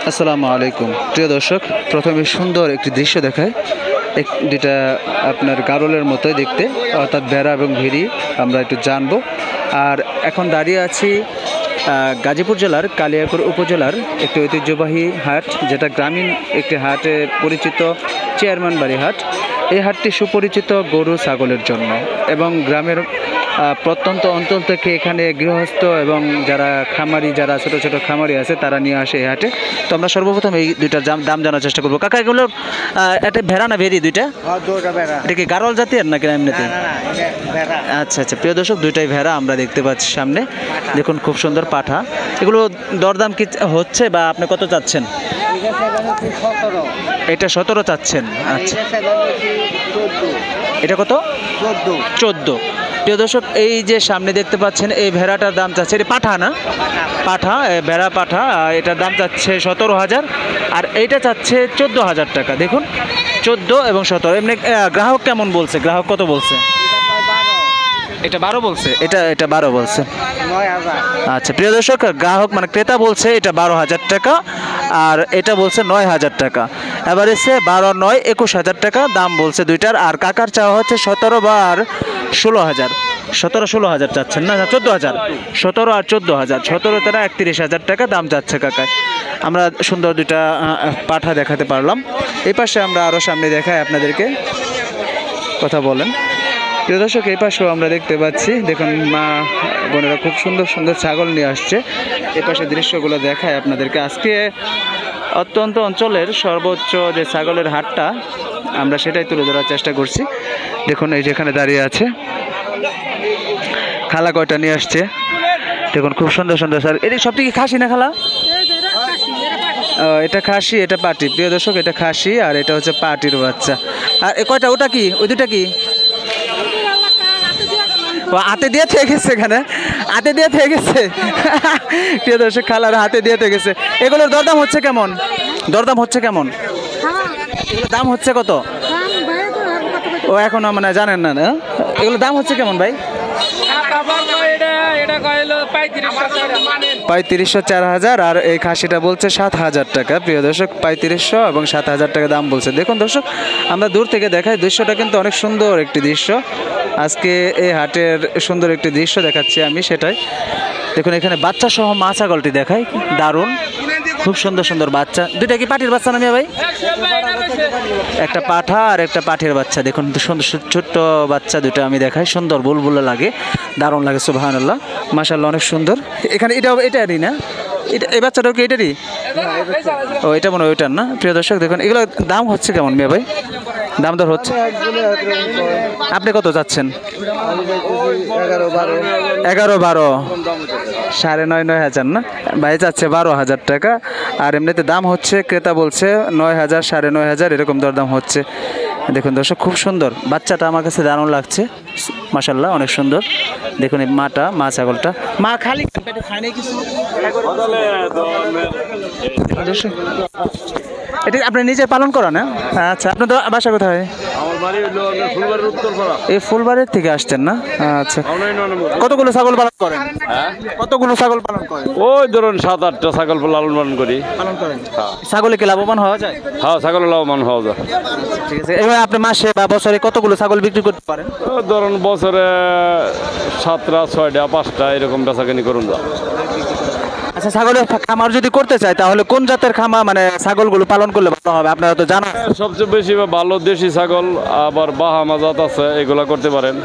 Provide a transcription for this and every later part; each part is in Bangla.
আসসালামু আলাইকুম প্রিয় দর্শক, প্রথমে সুন্দর একটি দৃশ্য দেখায়। যেটা আপনার গারলের মতোই দেখতে, অর্থাৎ ভেড়া এবং ভেড়ি আমরা একটু জানবো। আর এখন দাঁড়িয়ে আছি গাজীপুর জেলার কালিয়াকৈর উপজেলার একটি ঐতিহ্যবাহী হাট, যেটা গ্রামীণ একটি হাটে পরিচিত, চেয়ারম্যান বাড়ি হাট। এই হাটটি সুপরিচিত গরু ছাগলের জন্য এবং গ্রামের প্রত্যন্ত অঞ্চল থেকে এখানে গৃহস্থ এবং যারা খামারি, যারা ছোট ছোট খামারি আছে তারা নিয়ে আসে এই হাটে। তো আমরা সর্বপ্রথম এই দুইটার দাম জানার চেষ্টা করবো। কাকা, এগুলো এটা ভেড়া না ভেড়ি? দুইটা এটা কি গারল জাতের নাকি এমনিতে? আচ্ছা আচ্ছা, প্রিয় দর্শক, দুইটাই ভেড়া আমরা দেখতে পাচ্ছি সামনে। দেখুন খুব সুন্দর পাঠা। এগুলো দরদাম কি হচ্ছে বা আপনি কত চাচ্ছেন? এটা 17 চাচ্ছেন। আচ্ছা, এটা কত? 14। প্রিয় দর্শক, এই যে সামনে দেখতে পাচ্ছেন এই ভেড়াটার দাম চাচ্ছে, এটা পাঠা না? পাঠা, ভেড়া পাঠা। এটার দাম চাচ্ছে 17,000 আর এইটা চাচ্ছে 14,000 টাকা। দেখুন 14 এবং 17। এমনি গ্রাহক কেমন বলছে? গ্রাহক কত বলছে? এটা 12 বলছে। এটা 12 বলছে। আচ্ছা প্রিয় দর্শক, গ্রাহক মানে ক্রেতা বলছে এটা 12,000 টাকা আর এটা বলছে 9,000 টাকা। এবার এসে 12, 9, 21,000 টাকা দাম বলছে দুইটার। আর কাকার চাওয়া হচ্ছে 17 আর 16,000। 17, 16,000 চাচ্ছেন না? 14,000। 17 আর 14,000। 17 তারা 31,000 টাকা দাম চাচ্ছে কাকায়। আমরা সুন্দর দুইটা পাঠা দেখাতে পারলাম। এই পাশে আমরা আরও সামনে দেখাই আপনাদেরকে, কথা বলেন। প্রিয় দর্শক, এই পাশেও আমরা দেখতে পাচ্ছি, দেখুন মা বোনেরা খুব সুন্দর সুন্দর ছাগল নিয়ে আসছে। এই পাশে দৃশ্যগুলো দেখায় আপনাদেরকে। আজকে অত্যন্ত অঞ্চলের সর্বোচ্চ যে ছাগলের হাটটা, আমরা সেটাই তুলে ধরার চেষ্টা করছি। দেখুন এই যেখানে দাঁড়িয়ে আছে খালা, কয়টা নিয়ে আসছে দেখুন, খুব সুন্দর সুন্দর। স্যার এটা সবটি কি খাসি না খালা? এটা খাসি, এটা পাটি। প্রিয় দর্শক, এটা খাসি আর এটা হচ্ছে পাটির বাচ্চা। আর কয়টা? ওটা কি? ওই দুটা কি? হাতে দিয়ে থেকে গেছে, এখানে হাতে দিয়ে থেকে গেছে। প্রিয় দর্শক, খালার হাতে দিয়ে থেকে গেছে। এগুলোর দরদাম হচ্ছে কেমন? দরদাম হচ্ছে কেমন? এগুলোর দাম হচ্ছে কত? ও এখনো মানে জানেন না? না, এগুলোর দাম হচ্ছে কেমন ভাই? 3500, 4000। আর এই খাসিটা বলছে 7,000 টাকা। প্রিয় দর্শক, 3500 এবং 7,000 টাকা দাম বলছে। দেখুন দর্শক, আমরা দূর থেকে দেখাই, দৃশ্যটা কিন্তু অনেক সুন্দর একটি দৃশ্য। আজকে এই হাটের সুন্দর একটি দৃশ্য দেখাচ্ছি আমি, সেটাই দেখুন। এখানে বাচ্চা সহ মা ছাগলটি দেখাই, দারুণ, খুব সুন্দর সুন্দর বাচ্চা। দুইটা কি পাটির বাচ্চা নামিয়া ভাই? একটা পাঠা আর একটা পাঠির বাচ্চা। দেখুন সুন্দর ছোট্ট বাচ্চা দুটো আমি দেখাই, সুন্দর বুলবুল লাগে, দারুণ লাগে। সুবহানাল্লাহ, মাশাআল্লাহ, অনেক সুন্দর। এখানে এটারই না? এই বাচ্চাটাও কি এটারই? ও, এটা মনে হয় ওইটার না? প্রিয় দর্শক, দেখুন এগুলো দাম হচ্ছে কেমন মিয়া ভাই? দাম দর হচ্ছে? আপনি কত চাচ্ছেন? 11, 12, 9.5, 9,000 না? ভাই চাচ্ছে 12,000 টাকা। আর এমনিতে দাম হচ্ছে, ক্রেতা বলছে 9,000, 9.5 এরকম দরদাম হচ্ছে। দেখুন দর্শক, খুব সুন্দর বাচ্চাটা, আমার কাছে দারুণ লাগছে, মাশাআল্লাহ, অনেক সুন্দর। দেখুন এই মাটা, মা ছাগলটা, মা খালি খায় না কিছু। এটা আপনি নিজে পালন করেন না? আচ্ছা, আপনার তো বাসা কোথায়? আমার বাড়ি হলো ফুলবাড়ির উত্তরপাড়া। এই ফুলবাড়ির থেকে আসছেন না? আচ্ছা, কতগুলো ছাগল পালন করেন? কতগুলো ছাগল পালন করেন? ওই ধরুন 7-8টা ছাগল লালন পালন করি। পালন করেন? ছাগলে কি লাভবান হওয়া যায়? হ্যাঁ, ছাগল লাভবান হওয়া যায়। ঠিক আছে। এবার আপনি মাসে বা বছরে কতগুলো ছাগল বিক্রি করতে পারেন? ধরুন বছরে 7টা, 6টা, 5টা এরকম বেচাকেনি করুন যা। আচ্ছা, ছাগলের খামার যদি করতে চাই তাহলে কোন জাতের খামার, মানে ছাগলগুলো পালন করলে ভালো হবে? আপনারা তো জানেন সবচেয়ে বেশি ভালো দেশি ছাগল, আবার বাহামা জাত আছে, এগুলা করতে পারেন।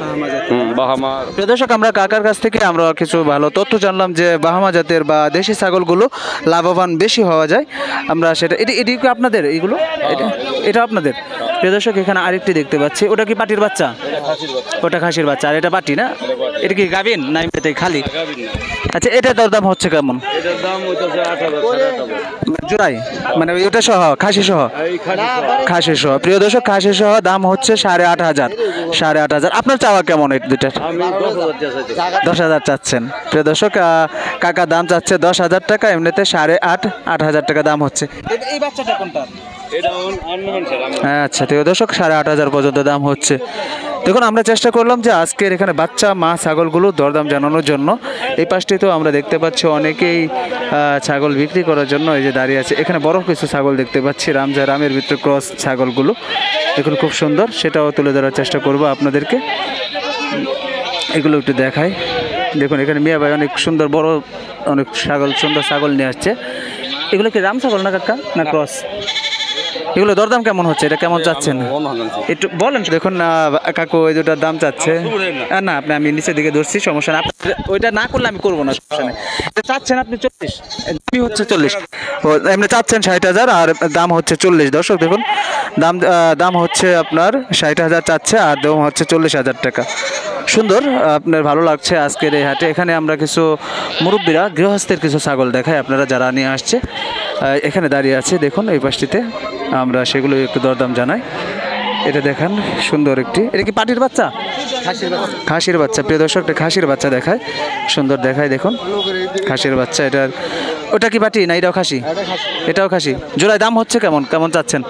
বাহামা। দর্শক, আমরা কাকার কাছ থেকে আমরা কিছু ভালো তথ্য জানলাম যে বাহামা জাতের বা দেশি ছাগলগুলো লাভবান বেশি হওয়া যায়। আমরা সেটা, এটি কি আপনাদের? এইগুলো এটা আপনাদের? প্রিয় দর্শক, এখানে আরেকটি দেখতে পাচ্ছি, ওটা কি পাটির বাচ্চা? ওটা খাসির বাচ্চা। আর এটা পাটি না? এটা কি গাভিন না এমনিতে খালি? আচ্ছা, এটার দরদাম হচ্ছে কেমন? এটার দাম হইতাছে 8,000, জোড়াই, মানে ওটা সহ, খাসি সহ? খাসি সহ। প্রিয় দর্শক, খাসি সহ দাম হচ্ছে 8,500, 8,500। আপনার চাওয়া কেমন এই দুইটার? 10,000 চাচ্ছেন। প্রিয় দর্শক, কাকা দাম চাচ্ছে 10,000 টাকা, এমনিতে 8,500 টাকা দাম হচ্ছে। এই বাচ্চাটা কোনটা? এটা আচ্ছা, প্রিয় দর্শক, 8,500 পর্যন্ত দাম হচ্ছে। দেখুন আমরা চেষ্টা করলাম যে আজকের এখানে বাচ্চা মা ছাগলগুলো দরদাম জানানোর জন্য। এই পাশটিতেও আমরা দেখতে পাচ্ছি অনেকেই ছাগল বিক্রি করার জন্য এই যে দাঁড়িয়ে আছে। এখানে বড় কিছু ছাগল দেখতে পাচ্ছি, রামের ভিতরে ক্রস ছাগলগুলো, এগুলো খুব সুন্দর, সেটাও তুলে ধরার চেষ্টা করব আপনাদেরকে। এগুলো একটু দেখাই। দেখুন এখানে মিয়া ভাই অনেক সুন্দর বড় অনেক সুন্দর ছাগল নিয়ে আসছে। এগুলো কি রাম ছাগল না কাকা, না ক্রস? এগুলো দরদাম কেমন হচ্ছে, এটা কেমন চাচ্ছেন একটু বলেন। দেখুন কাকু ওই দুটার দাম চাচ্ছে না, আমি নিচের দিকে ধরছি, সমস্যা না, ওইটা না করলে আমি করবো না, সমস্যা নেই। চাচ্ছেন আপনি 40, হচ্ছে 40, এমনি চাচ্ছেন 60,000 আর দাম হচ্ছে 40। দর্শক দেখুন দাম হচ্ছে আপনার 60,000 চাচ্ছে আর দাম হচ্ছে 40,000 টাকা। সুন্দর, আপনার ভালো লাগছে আজকের এই হাটে। এখানে আমরা কিছু মুরব্বীরা গৃহস্থের কিছু ছাগল দেখাই, আপনারা যারা নিয়ে আসছে এখানে দাঁড়িয়ে আছে। দেখুন এই পাশটিতে আমরা সেগুলো একটু দরদাম জানাই। এটা দেখান সুন্দর একটি, এটা কি পাটির বাচ্চা? খাসির বাচ্চা। প্রিয় দর্শক, খাসির বাচ্চা দেখায়, সুন্দর দেখায়। দেখুন খাসির বাচ্চা। এটার ওটা কি পাটি না এটাও খাসি? এটাও খাসি। জোড়ায় দাম হচ্ছে কেমন চাচ্ছেন?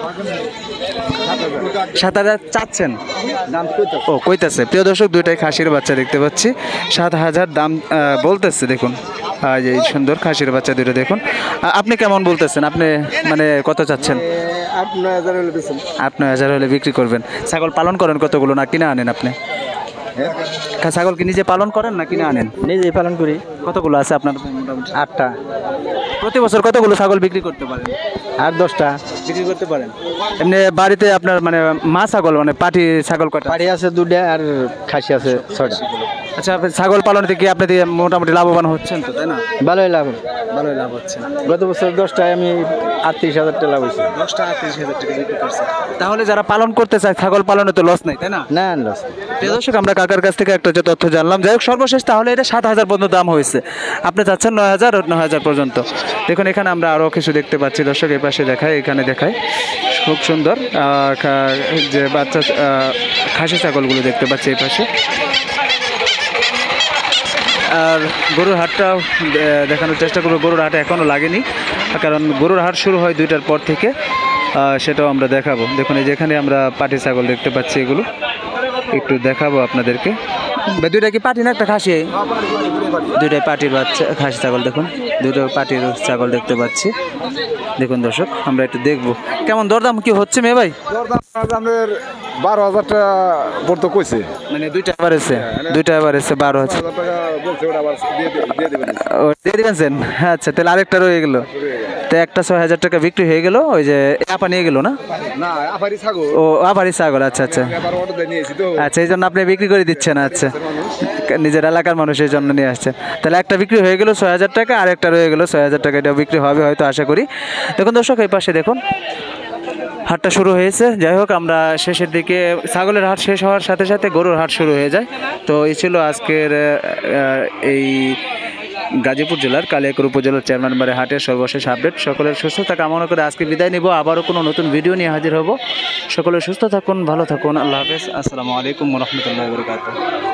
7,000 চাচ্ছেন, ও কইতাছে। প্রিয় দর্শক, দুইটাই খাসির বাচ্চা দেখতে পাচ্ছি, 7,000 দাম বলতেছে। দেখুন এই সুন্দর খাসির বাচ্চা দুটো দেখুন। আপনি কেমন বলতেছেন, আপনি মানে কত চাচ্ছেন? 8,000 হলে বিক্রি করবেন। ছাগল পালন করেন কতগুলো, না কিনে আনেন আপনি? ছাগল কি নিজে পালন করেন না কিনে আনেন? নিজেই পালন করি। কতগুলো আছে আপনার? মোটামুটি 8টা। প্রতি বছর কতগুলো ছাগল বিক্রি করতে পারেন? 8-10টা বিক্রি করতে পারেন। এমনি বাড়িতে আপনার মানে মা ছাগল মানে পাটি ছাগল কয়টা? পাড়ি আছে 2টা আর খাসি আছে 6টা। আচ্ছা, ছাগল পালন থেকে আপনি মোটামুটি লাভবান হচ্ছেন তো, তাই না? ভালোই লাভ হচ্ছে। গত বছর 10টায় আমি 38,000 টাকা লাভ হয়েছে। 10টা 38,000 টাকা বিক্রি করছে। তাহলে যারা পালন করতে চায় ছাগল পালনে তো লস নাই, তাই না? না লস। প্রিয় দর্শক, আমরা কাকার কাছ থেকে একটা যে তথ্য জানলাম। যাই হোক, সর্বশেষ তাহলে এটা 7,000 পর্যন্ত দাম হয়েছে, আপনি চাচ্ছেন 9,000 পর্যন্ত। দেখুন এখানে আমরা আরও কিছু দেখতে পাচ্ছি। দর্শক এই পাশে দেখায়, এখানে দেখায় খুব সুন্দর যে বাচ্চা খাসি ছাগলগুলো দেখতে পাচ্ছি এই পাশে। আর গরুর হাটটাও দেখানোর চেষ্টা করবো। গরুর হাট এখনও লাগেনি, কারণ গরুর হাট শুরু হয় 2টার পর থেকে, সেটাও আমরা দেখাবো। দেখুন এই যেখানে আমরা পাটি ছাগল দেখতে পাচ্ছি, এগুলো একটু দেখাবো আপনাদেরকে। দুইটা কি পাটি না একটা খাসি? দুইটাই পাটির বাচ্চা খাসি ছাগল। দেখুন দুটো পাটির ছাগল দেখতে পাচ্ছি। দেখুন দর্শক, আমরা একটু দেখবো কেমন দরদাম কি হচ্ছে। মেয়ে ভাই, দরদাম আমাদের 12,000 টাকা পড়তো কইছে, মানে দুইটা এবার এসে 12,000 টাকা বলছে, ওটা আবার দিয়ে দিবেন। আচ্ছা, তাহলে আরেকটা রয়ে গেল, তো একটা 6,000 টাকা বিক্রি হয়ে গেল। ওই যে আপা নিয়ে গেল না? না, আফারি ছাগল। ও আবারই ছাগল। আচ্ছা, এই জন্য আপনি বিক্রি করে দিচ্ছেন। আচ্ছা, নিজের এলাকার মানুষ এই জন্য নিয়ে আসছেন। তাহলে একটা বিক্রি হয়ে গেল 6,000 টাকা, আর একটা রয়ে গেল 6,000 টাকা। এটা বিক্রি হবে হয়তো, আশা করি। দেখুন দর্শক, এই পাশে দেখুন হাটটা শুরু হয়েছে। যাই হোক, আমরা শেষের দিকে, ছাগলের হাট শেষ হওয়ার সাথে সাথে গরুর হাট শুরু হয়ে যায়। তো এই ছিল আজকের এই গাজীপুর জেলার কালিয়াকৈর উপজেলার চেয়ারম্যান হাটের সর্বশেষ আপডেট। সকলের সুস্থতা কামনা করে আজকে বিদায় নিব। আবারও কোনো নতুন ভিডিও নিয়ে হাজির হব। সকলে সুস্থ থাকুন, ভালো থাকুন। আল্লাহ হাফেজ। আসসালামু আলাইকুম ওয়া রাহমাতুল্লাহি ওয়া বারাকাতুহু।